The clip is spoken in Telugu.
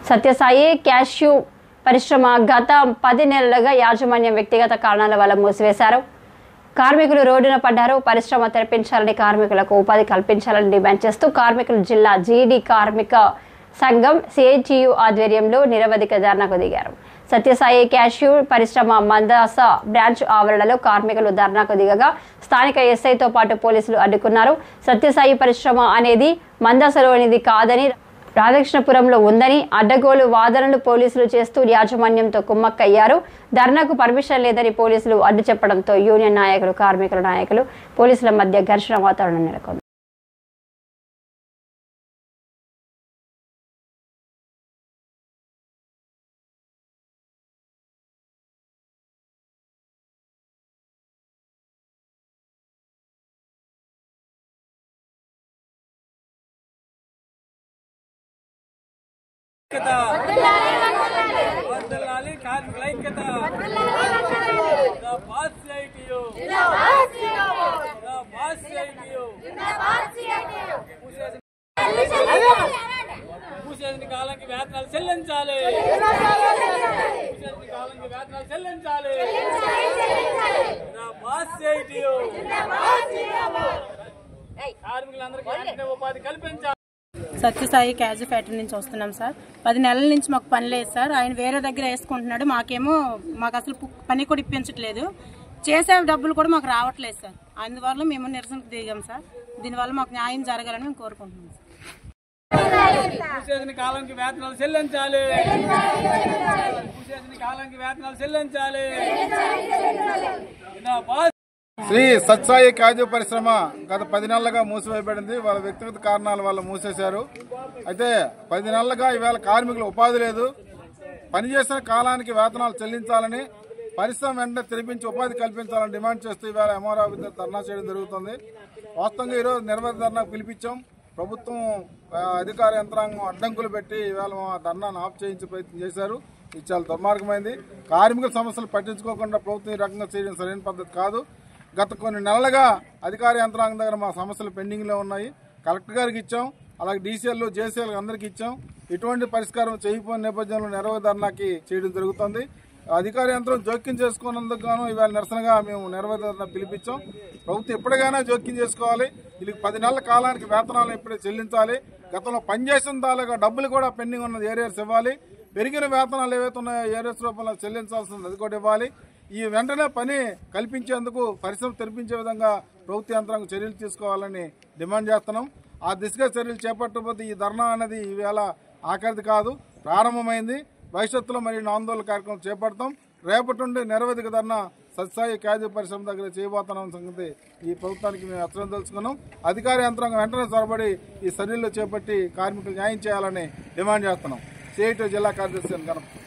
సత్యసాయి క్యాష్యూ పరిశ్రమ గత 10 నెలలుగా యాజమాన్యం వ్యక్తిగత కారణాల వల్ల మూసివేశారు. కార్మికులు రోడ్డున పడ్డారు. పరిశ్రమ తెరపించాలని, కార్మికులకు ఉపాధి కల్పించాలని డిమాండ్ చేస్తూ కార్మికులు జిల్లా జీడీ కార్మిక సంఘం సిఐటియు ఆధ్వర్యంలో నిరవధిక ధర్నాకు దిగారు. సత్యసాయి క్యాష్యూ పరిశ్రమ మందాస బ్రాంచ్ ఆవరణలో కార్మికులు ధర్నాకు దిగగా స్థానిక ఎస్ఐతో పాటు పోలీసులు అడ్డుకున్నారు. సత్యసాయి పరిశ్రమ అనేది మందాసలోనిది కాదని, రాధాకృష్ణపురంలో ఉందని అడ్డగోలు వాదనలు పోలీసులు చేస్తూ యాజమాన్యంతో కుమ్మక్కయ్యారు. ధర్నాకు పర్మిషన్ లేదని పోలీసులు అడ్డు చెప్పడంతో యూనియన్ నాయకులు, కార్మికుల నాయకులు, పోలీసుల మధ్య ఘర్షణ వాతావరణం నెలకొంది. కాలానికి వేతనాలు చెల్లించాలి. కార్మికులందరికీ ఉపాధి కల్పించాలి. సత్యసాయి క్యాజు ఫ్యాక్టరీ నుంచి వస్తున్నాం సార్. 10 నెలల నుంచి మాకు పని లేదు సార్. ఆయన వేరే దగ్గర వేసుకుంటున్నాడు. మాకు అసలు పని కూడా ఇప్పించట్లేదు. చేసే డబ్బులు కూడా మాకు రావట్లేదు సార్. అందువల్ల మేము నిరసనకు దిగాం సార్. దీనివల్ల మాకు న్యాయం జరగాలని మేము కోరుకుంటున్నాం సార్. కాలానికి వేతనాలు చెల్లించాలి. కాలానికి వేతనాలు చెల్లించాలి. శ్రీ సత్యసాయి క్యాజు పరిశ్రమ గత 10 నెలలుగా మూసివేయబడింది. వాళ్ళ వ్యక్తిగత కారణాల వల్ల మూసేశారు. అయితే 10 నెలలుగా ఈవేళ కార్మికులు ఉపాధి లేదు. పనిచేసిన కాలానికి వేతనాలు చెల్లించాలని, పరిశ్రమ వెంటనే తెరిపించి ఉపాధి కల్పించాలని డిమాండ్ చేస్తూ ఈవేళ ఎంఆర్ఓ ధర్నా చేయడం జరుగుతుంది. వాస్తవంగా ఈరోజు నిరవధి ధర్నాకు పిలిపించాం. ప్రభుత్వం అధికార యంత్రాంగం అడ్డంకులు పెట్టి ఈవేళ ధర్నాను ఆఫ్ చేయించే ప్రయత్నం చేశారు. ఇది చాలా దుర్మార్గమైంది. కార్మికుల సమస్యలు పట్టించుకోకుండా ప్రభుత్వం ఈ రకంగా చేయడం సరైన పద్ధతి కాదు. గత కొన్ని నెలలుగా అధికార యంత్రాంగం దగ్గర మా సమస్యలు పెండింగ్ లో ఉన్నాయి. కలెక్టర్ గారికి ఇచ్చాం, అలాగే డీసీఎల్, జేసీఎల్ అందరికి ఇచ్చాం. ఎటువంటి పరిష్కారం చేయకపోయిన నేపథ్యంలో నిరవధి ధర్నాకి చేయడం జరుగుతుంది. అధికార యంత్రం జోక్యం చేసుకున్నందుకు గాను ఇవాళ నిరసనగా మేము నిరవధి ధర్నా పిలిపించాం. ప్రభుత్వం ఎప్పటికైనా జోక్యం చేసుకోవాలి. వీళ్ళకి 10 నెలల కాలానికి వేతనాలను ఇప్పుడే చెల్లించాలి. గతంలో పనిచేసిన తాలూకా డబ్బులు కూడా పెండింగ్ ఉన్నది ఏరియర్స్ ఇవ్వాలి. పెరిగిన వేతనాలు ఏవైతే ఉన్నాయో ఏరియర్స్ రూపంలో చెల్లించాల్సింది అది కూడా ఇవ్వాలి. ఈ వెంటనే పని కల్పించేందుకు, పరిశ్రమ తెరిపించే విధంగా ప్రభుత్వ యంత్రాంగం చర్యలు తీసుకోవాలని డిమాండ్ చేస్తున్నాం. ఆ దిశగా చర్యలు చేపట్టకపోతే ఈ ధర్నా అనేది ఈవేళ ఆఖరిది కాదు, ప్రారంభమైంది. భవిష్యత్తులో మరిన్ని ఆందోళన కార్యక్రమం చేపడతాం. రేపటి నుండి నిరవధిక ధర్నా సత్యసాయి క్యాజు పరిశ్రమ దగ్గర చేయబోతున్న సంగతి ఈ ప్రభుత్వానికి మేము హెచ్చరిక తెలుసుకున్నాం. అధికార యంత్రాంగం వెంటనే చొరబడి ఈ చర్యలు చేపట్టి కార్మికులు న్యాయం చేయాలని డిమాండ్ చేస్తున్నాం. సిఐటియు జిల్లా కార్యదర్శి గణపతి.